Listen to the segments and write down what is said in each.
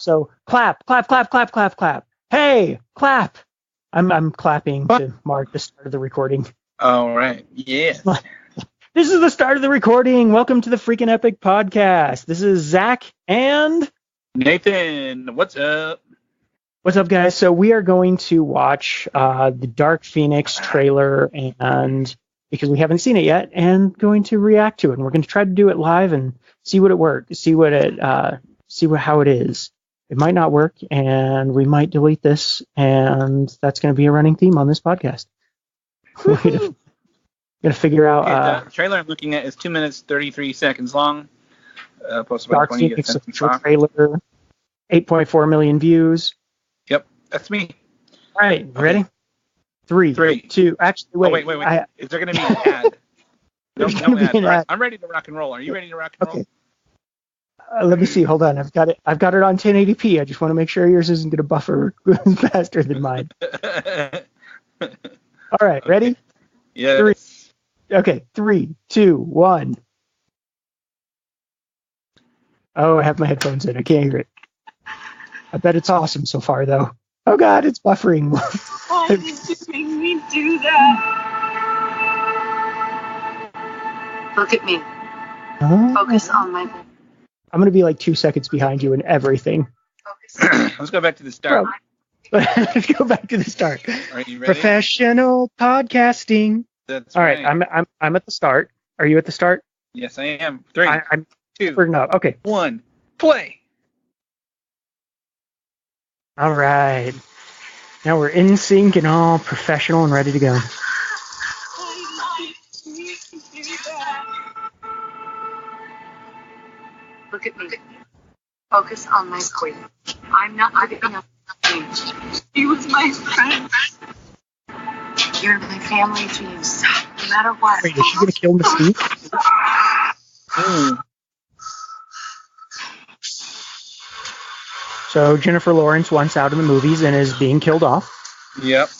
So clap, clap, clap, clap, clap, clap. Hey, clap. I'm clapping to mark the start of the recording. All right. Yeah. This is the start of the recording. Welcome to the Freaking Epic Podcast. This is Zach and Nathan. What's up? What's up, guys? So we are going to watch the Dark Phoenix trailer, and because we haven't seen it yet, and going to react to it. And we're going to try to do it live and see what it works, how it is. It might not work, and we might delete this, and that's going to be a running theme on this podcast. We're going to figure out. The trailer I'm looking at is 2 minutes 33 seconds long. Posted by Dark Phoenix trailer, 8.4 million views. Yep, that's me. All right, okay. Ready? Three, two. Actually, wait. Wait. Is there going to be an ad? No ad. Right. I'm ready to rock and roll. Are you ready to rock and roll? Okay. Let me see. Hold on. I've got it on 1080p. I just want to make sure yours isn't going to buffer faster than mine. All right. Ready? Yeah. 3, 2, 1. Oh, I have my headphones in. I can't hear it. I bet it's awesome so far, though. Oh, God, it's buffering. Why did you make me do that? Look at me. Focus on my... I'm going to be like 2 seconds behind you in everything. Let's go back to the start. Let's go back to the start. Are you ready? Professional podcasting. That's all right. I'm at the start. Are you at the start? Yes, I am. 3, I'm 2, up. Okay. 1, play. All right. Now we're in sync and all professional and ready to go. Look at me. Focus on my queen. I'm not giving up. She was my friend. You're my family, Jeeves. No matter what. Wait, is she gonna kill Mystique? So Jennifer Lawrence wants out of the movies and is being killed off. Yep.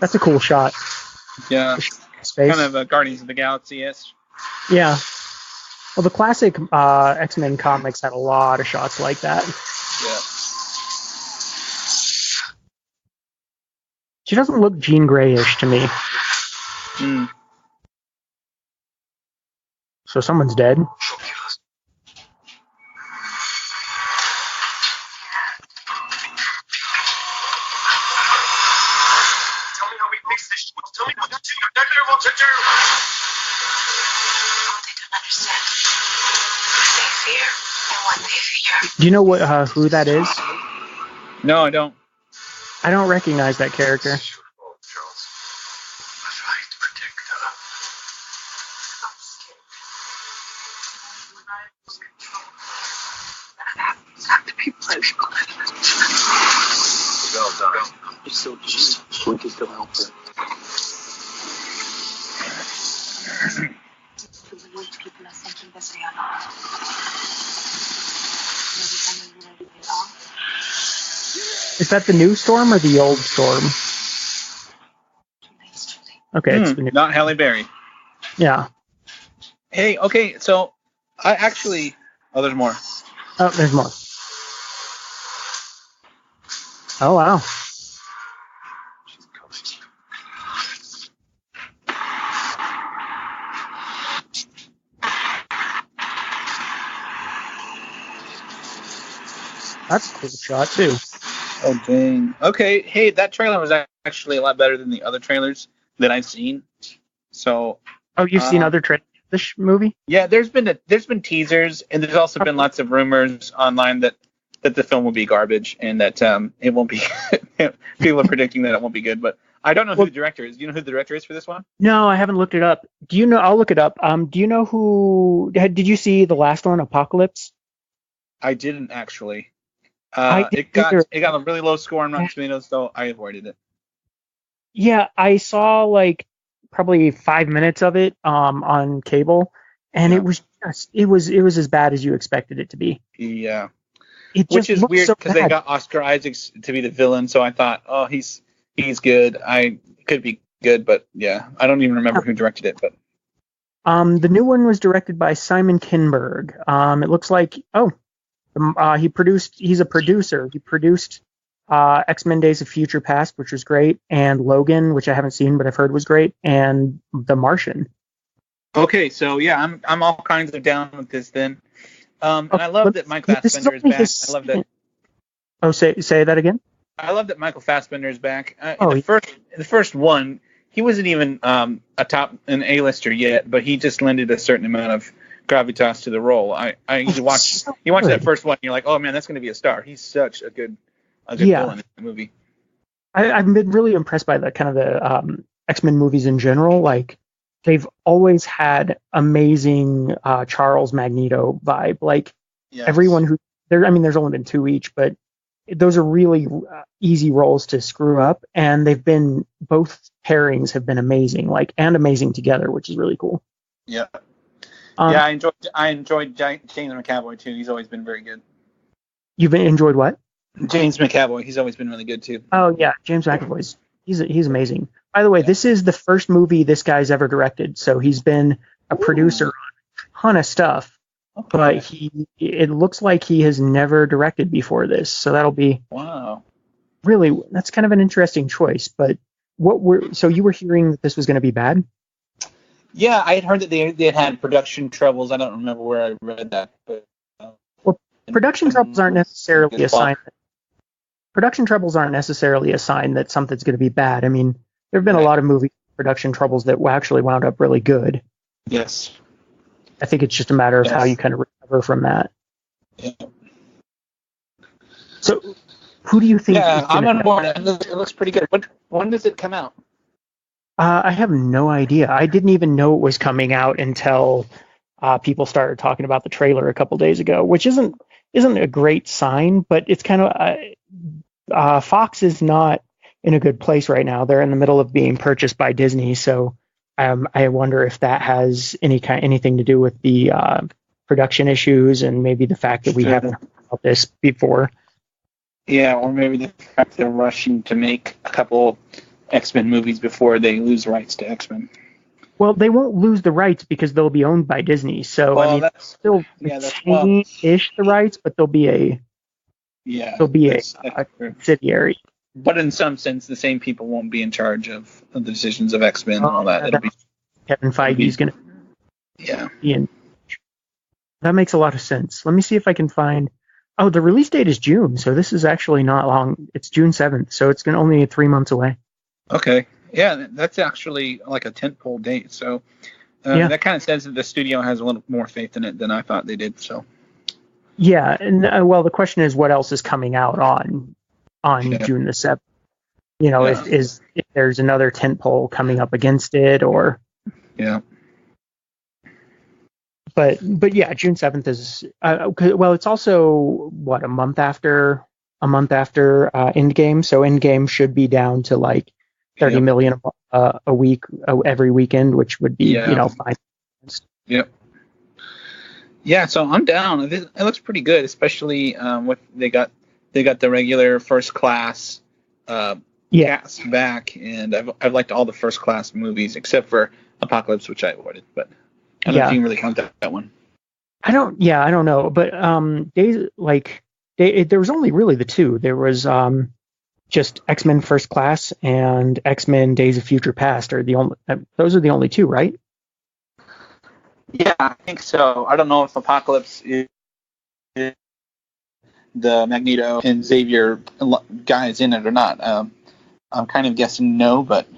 That's a cool shot. Yeah. Space. Kind of Guardians of the Galaxy-ish. Yeah. Well, the classic X-Men comics had a lot of shots like that. Yeah. She doesn't look Jean Grey-ish to me. So someone's dead. Tell me what to do. I don't know what to do. They don't understand. They fear, and when they fear. Do you know who that is? No, I don't. I don't recognize that character. Is that the new Storm or the old Storm? Okay, it's the new. Not Halle Berry. Yeah. Hey, okay, so I actually... Oh, there's more. Oh, there's more. Oh, wow. That's a cool shot, too. Oh, dang. Okay, hey, that trailer was actually a lot better than the other trailers that I've seen. So... Oh, you've seen other trailers of this movie? Yeah, there's been teasers, and there's also been lots of rumors online that the film will be garbage, and that it won't be... People are predicting that it won't be good, but I don't know who the director is. Do you know who the director is for this one? No, I haven't looked it up. Do you know... I'll look it up. Do you know who... Did you see the last one, Apocalypse? I didn't, actually. It got a really low score on Rotten Tomatoes, so I avoided it. Yeah, I saw like probably 5 minutes of it on cable, and it was as bad as you expected it to be. Yeah, Which is weird because they got Oscar Isaacs to be the villain, so I thought, oh, he's good. I could be good, but yeah, I don't even remember who directed it, but The new one was directed by Simon Kinberg. It looks like he's a producer. He produced X-Men Days of Future Past, which was great, and Logan, which I haven't seen but I've heard was great, and The Martian. Okay, so yeah, I'm all kinds of down with this then. And I love that Michael Fassbender is back. I love that. Oh, say that again. I love that Michael Fassbender is back. Oh, in the first one, he wasn't even an A-lister yet, but he just lended a certain amount of gravitas to the role. You watch that first one, and you're like, oh man, that's going to be a star. He's such a good villain in the movie. I've been really impressed by the kind of the X-Men movies in general. Like, they've always had amazing Charles Magneto vibe. Like, everyone who there's only been 2 each, but those are really easy roles to screw up, and both pairings have been amazing, and amazing together, which is really cool. Yeah. I enjoyed James McAvoy too. He's always been very good. You've enjoyed what? James McAvoy. He's always been really good too. Oh yeah, James McAvoy's he's amazing. By the way, this is the first movie this guy's ever directed, so he's been a producer on a ton of stuff. Okay. But it looks like he has never directed before this, so that'll be really, that's kind of an interesting choice. But so you were hearing that this was going to be bad? Yeah, I had heard that they had production troubles. I don't remember where I read that, but production troubles aren't necessarily a sign. Production troubles aren't necessarily a sign that something's going to be bad. I mean, there have been a lot of movie production troubles that actually wound up really good. Yes. I think it's just a matter of how you kind of recover from that. Yeah. So, who do you think? Yeah, I'm on board. It looks pretty good. When does it come out? I have no idea. I didn't even know it was coming out until people started talking about the trailer a couple days ago, which isn't a great sign, but it's kind of Fox is not in a good place right now. They're in the middle of being purchased by Disney, so I wonder if that has anything to do with the production issues and maybe the fact that we haven't heard about this before. Yeah, or maybe the fact they're rushing to make a couple X-Men movies before they lose rights to X-Men. Well, they won't lose the rights because they'll be owned by Disney. So they'll retain-ish the rights, but they'll be a subsidiary. But in some sense, the same people won't be in charge of the decisions of X-Men and all that. Kevin Feige's going to be in. That makes a lot of sense. Let me see if I can find. Oh, the release date is June, so this is actually not long. It's June 7th, so it's only be 3 months away. Okay. Yeah, that's actually like a tentpole date. So that kind of says that the studio has a little more faith in it than I thought they did. So. Yeah, and well, the question is, what else is coming out on June the 7th? You know, if there's another tentpole coming up against it, or. Yeah. But yeah, June 7th is well, it's also a month after Endgame, so Endgame should be down to like 30 million a week every weekend, which would be fine. Yep. Yeah, so I'm down. It looks pretty good, especially with they got the regular First Class cast back, and I've liked all the First Class movies except for Apocalypse, which I avoided, but I don't know if you can really count that one. I don't know, but there was only really the two. There was just X-Men First Class and X-Men Days of Future Past are the only. Those are the only two, right? Yeah, I think so. I don't know if Apocalypse is the Magneto and Xavier guys in it or not. I'm kind of guessing no, but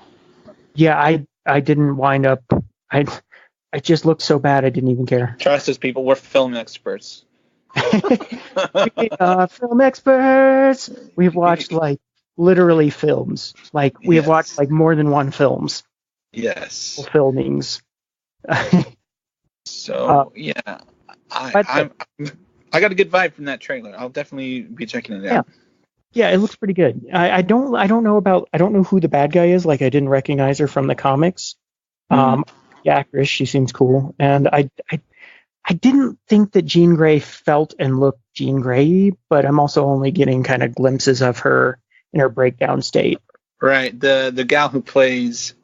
yeah, I didn't wind up. I just looked so bad I didn't even care. Trust us, people. We're film experts. Film experts. We've watched literally films. We have watched more than one films. Yes. Filmings. So I got a good vibe from that trailer. I'll definitely be checking it out. Yeah, it looks pretty good. I don't know who the bad guy is. I didn't recognize her from the comics. The actress, she seems cool, and I didn't think that Jean Grey felt and looked Jean Grey, but I'm also only getting kind of glimpses of her in her breakdown state. Right. The gal who plays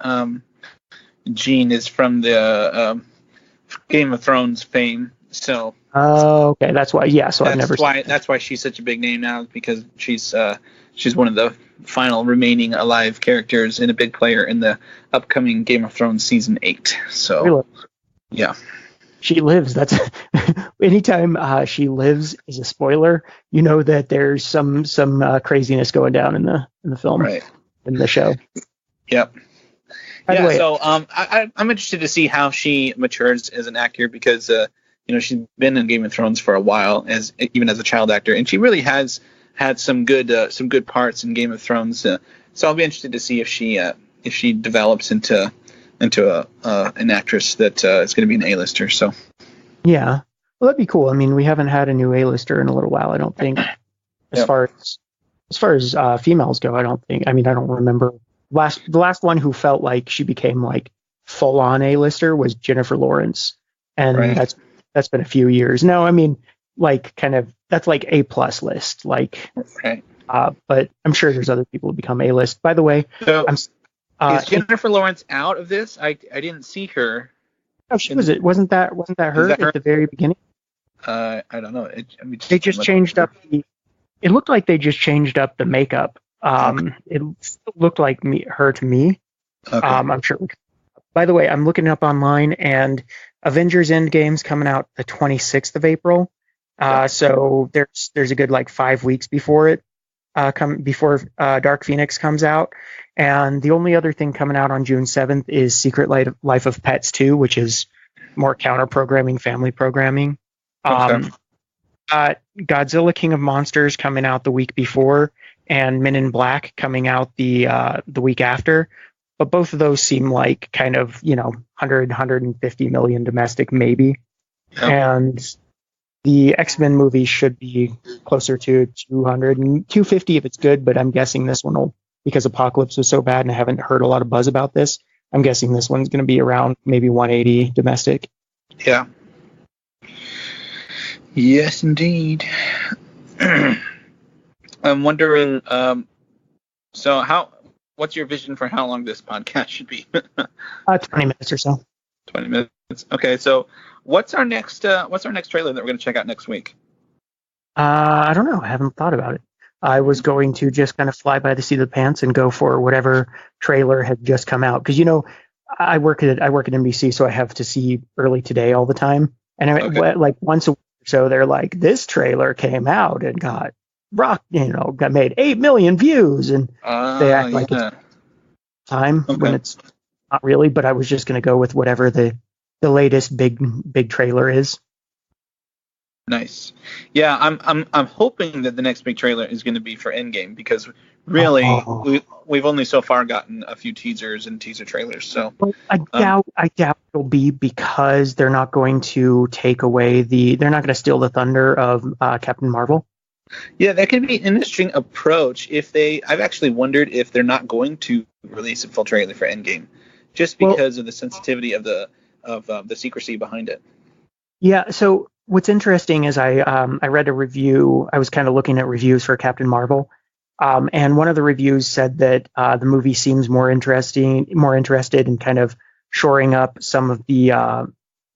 Jean is from the Game of Thrones fame. So Oh, okay, that's why. Yeah, so I've never. That's why she's such a big name now, because she's one of the final remaining alive characters and a big player in the upcoming Game of Thrones season 8. So Really? yeah, She lives. That's anytime she lives is a spoiler. You know that there's some craziness going down in the film, right, in the show. Yep. By the Yeah, way, so I'm interested to see how she matures as an actor, because she's been in Game of Thrones for a while, even as a child actor, and she really has had some good parts in Game of Thrones. So I'll be interested to see if she develops into an actress that is going to be an A-lister. So yeah, well, that'd be cool. I mean, we haven't had a new A-lister in a little while. I don't think, as Yep. far as females go. I don't think. I mean, I don't remember the last one who felt like she became like full on A-lister was Jennifer Lawrence, and Right. that's been a few years. No, I mean, like kind of that's like A+ list, like. right. But I'm sure there's other people who become A-list. By the way, So I'm is Jennifer Lawrence out of this? I didn't see her. oh, she was it. Wasn't that her that her? at the very beginning? I don't know. They just changed up it looked like they just changed up the makeup. It still looked like her to me. Okay. I'm sure. By the way, I'm looking up online, and Avengers Endgame's coming out the 26th of April. So there's a good like 5 weeks before it before Dark Phoenix comes out. And the only other thing coming out on June 7th is Secret Life of Pets 2, which is more counter-programming, family programming. Okay. Godzilla King of Monsters coming out the week before, and Men in Black coming out the week after. But both of those seem like kind of, 150 million domestic maybe. Yeah. And the X-Men movie should be closer to 200 and 250 if it's good, but I'm guessing this one will, because Apocalypse was so bad and I haven't heard a lot of buzz about this, I'm guessing this one's going to be around maybe 180 domestic. Yeah. Yes, indeed. I'm wondering. What's your vision for how long this podcast should be? 20 minutes or so. 20 minutes. Okay. So, what's our next trailer that we're going to check out next week? I don't know. I haven't thought about it. I was going to just kind of fly by the seat of the pants and go for whatever trailer had just come out, because I work at NBC, so I have to see early today all the time, and like once a week or so they're like, this trailer came out and got made 8 million views, and they act like it's time when it's not really. But I was just going to go with whatever the latest big trailer is. Nice. Yeah, I'm hoping that the next big trailer is going to be for Endgame, because really we've only so far gotten a few teasers and teaser trailers. So I doubt it'll be, because they're not going to take away they're not going to steal the thunder of Captain Marvel. Yeah, that could be an interesting approach. I've actually wondered if they're not going to release a full trailer for Endgame, just because of the sensitivity of the secrecy behind it. Yeah. So what's interesting is I read a review. I was kind of looking at reviews for Captain Marvel, and one of the reviews said that the movie seems more interested in kind of shoring up some of the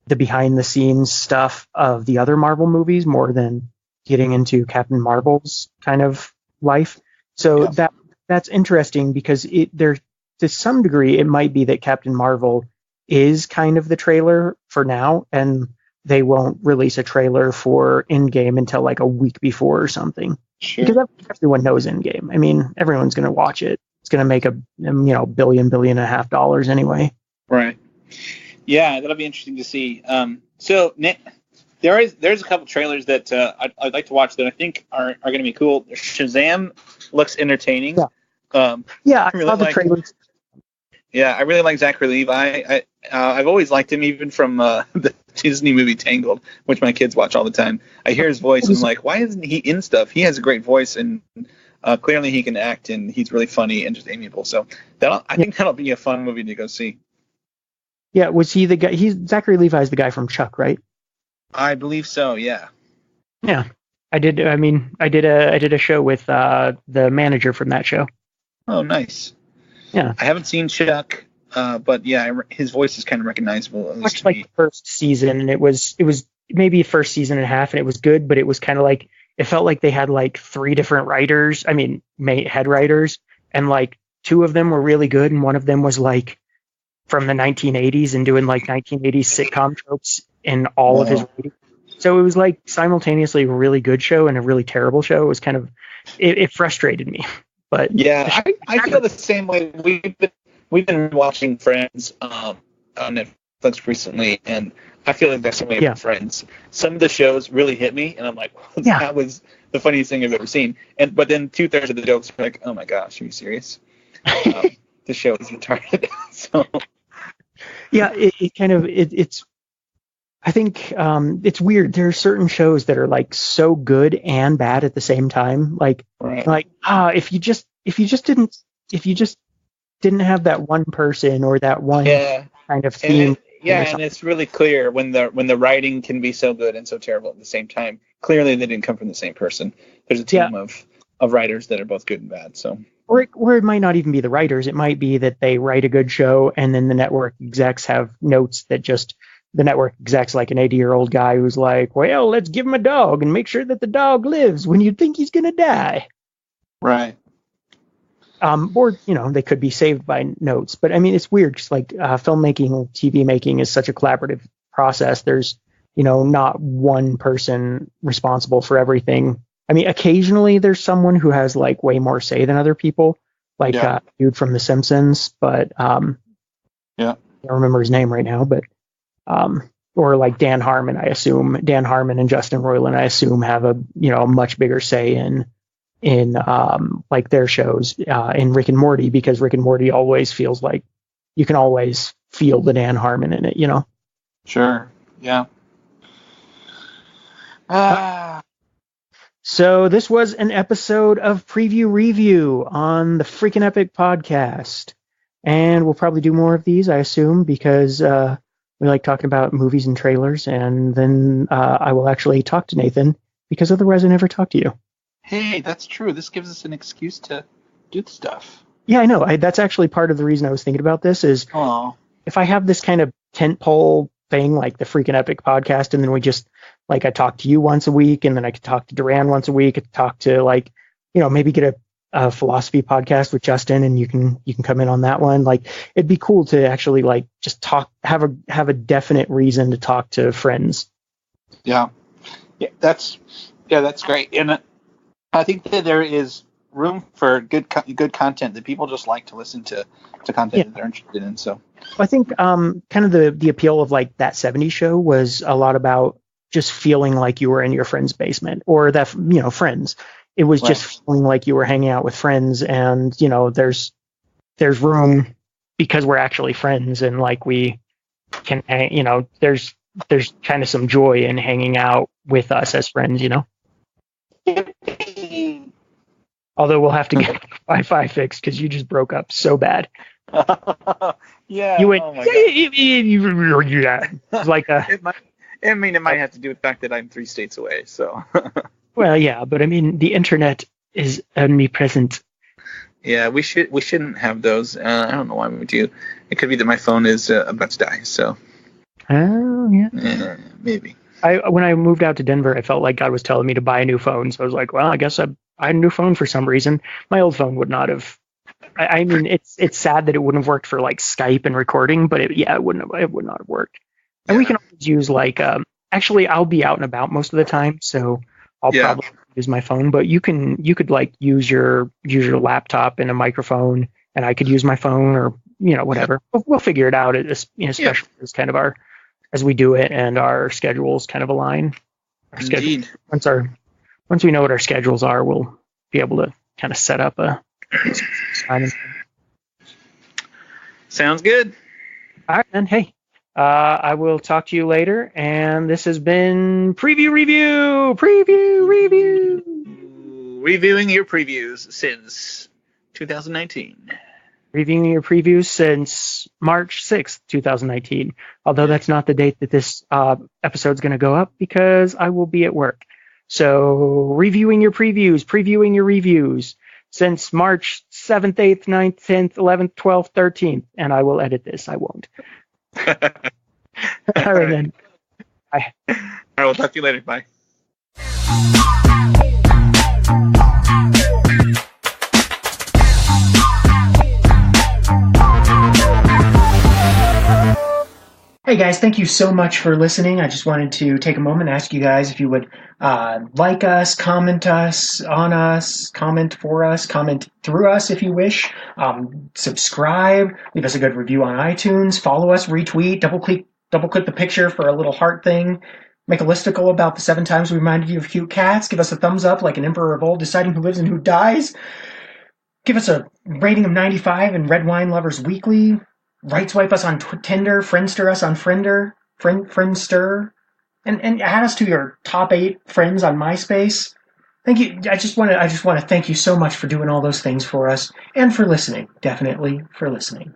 behind the scenes stuff of the other Marvel movies more than getting into Captain Marvel's kind of life. So that's interesting, because there, to some degree, it might be that Captain Marvel is kind of the trailer for now, and they won't release a trailer for Endgame until like a week before or something. Sure. Because everyone knows Endgame. I mean, everyone's going to watch it. It's going to make a billion and a half dollars anyway. Right. Yeah, that'll be interesting to see. So Nick, there's a couple trailers that I'd like to watch that I think are going to be cool. Shazam looks entertaining. Yeah. I really saw the trailers. Yeah, I really like Zachary Levi. I've always liked him, even from the Disney movie Tangled, which my kids watch all the time. I hear his voice and I'm like, why isn't he in stuff? He has a great voice, and clearly he can act, and he's really funny and just amiable. So I think that'll be a fun movie to go see. Yeah, was he the guy? Zachary Levi is the guy from Chuck, right? I believe so. Yeah. Yeah, I did. I mean, I did a show with the manager from that show. Oh, nice. Yeah. I haven't seen Chuck. But yeah, his voice is kind of recognizable. At least Much to like me. the first season, and it was maybe first season and a half, and it was good, but it was kind of like it felt like they had like three different writers. I mean, head writers, and like two of them were really good, and one of them was like from the 1980s and doing like 1980s sitcom tropes in all of his writing. So it was like simultaneously a really good show and a really terrible show. It was kind of it frustrated me. But yeah, I feel the same way. We've been watching Friends on Netflix recently, and I feel like that's the way with Friends. Some of the shows really hit me, and I'm like, well, that was the funniest thing I've ever seen. But then 2/3 of the jokes are like, oh my gosh, are you serious? The show is retarded. So yeah, it's. I think it's weird. There are certain shows that are like so good and bad at the same time. If you just didn't have that one person or that one kind of theme. And it's really clear when the writing can be so good and so terrible at the same time. Clearly, they didn't come from the same person. There's a team of writers that are both good and bad. So, or it might not even be the writers. It might be that they write a good show and then the network execs have notes that just the network execs like an 80-year-old guy who's like, well, let's give him a dog and make sure that the dog lives when you think he's gonna die. Right. Or, they could be saved by notes. But, I mean, it's weird. Just like filmmaking, TV making is such a collaborative process. There's, not one person responsible for everything. I mean, occasionally there's someone who has, like, way more say than other people. Like dude from The Simpsons. But I don't remember his name right now. But or like Dan Harmon, I assume. Dan Harmon and Justin Roiland, I assume, have a much bigger say in like their shows in Rick and Morty, because Rick and Morty always feels like you can always feel the Dan Harmon in it, Sure. Yeah. So this was an episode of Preview Review on the Freaking Epic podcast. And we'll probably do more of these, I assume, because we like talking about movies and trailers. And then I will actually talk to Nathan, because otherwise I never talk to you. Hey, that's true. This gives us an excuse to do the stuff. Yeah, I know. That's actually part of the reason I was thinking about this is if I have this kind of tentpole thing like the Freaking Epic podcast, and then we just, like, I talk to you once a week, and then I could talk to Duran once a week, I could talk to, like, maybe get a philosophy podcast with Justin, and you can come in on that one. Like, it'd be cool to actually, like, just have a definite reason to talk to friends. Yeah, that's great. And I think that there is room for good content that people just like to listen to content that they're interested in. So I think kind of the appeal of like that 70s show was a lot about just feeling like you were in your friend's basement, or that friends. It was just feeling like you were hanging out with friends, and there's room because we're actually friends, and like we can there's kind of some joy in hanging out with us as friends. Although we'll have to get Wi-Fi fixed because you just broke up so bad. Yeah. You went. Oh my God. Yeah. It's like it might have to do with the fact that I'm 3 states away. So. Well, yeah, but I mean, the internet is omnipresent. Yeah, we shouldn't have those. I don't know why we do. It could be that my phone is about to die. So. Oh yeah. Maybe. When I moved out to Denver, I felt like God was telling me to buy a new phone. So I was like, well, I guess I had a new phone for some reason. My old phone would not have. I mean, it's sad that it wouldn't have worked for like Skype and recording, but it would not have worked. And we can always use like, actually, I'll be out and about most of the time, so I'll probably use my phone. But you could like use your laptop and a microphone, and I could use my phone, or whatever. We'll figure it out. Especially as kind of as we do it and our schedules kind of align. Indeed. Once we know what our schedules are, we'll be able to kind of set up a time. Sounds good. All right, then. Hey, I will talk to you later. And this has been Preview Review. Reviewing your previews since 2019. Reviewing your previews since March 6th, 2019. Although that's not the date that this episode's going to go up, because I will be at work. So reviewing your previews, previewing your reviews since March 7th, 8th, 9th, 10th, 11th, 12th, 13th. And I will edit this. I won't. All right, then. Bye. All right, we'll talk to you later. Bye. Hey guys, thank you so much for listening. I just wanted to take a moment and ask you guys if you would like us, comment on us, comment for us, comment through us if you wish, subscribe, leave us a good review on iTunes, follow us, retweet, double click the picture for a little heart thing, make a listicle about the 7 times we reminded you of cute cats, give us a thumbs up like an emperor of old deciding who lives and who dies, give us a rating of 95 in Red Wine Lovers Weekly, right swipe us on Tinder, Friendster us on Friendster, and add us to your top 8 friends on MySpace. Thank you. I just want to thank you so much for doing all those things for us and for listening. Definitely for listening.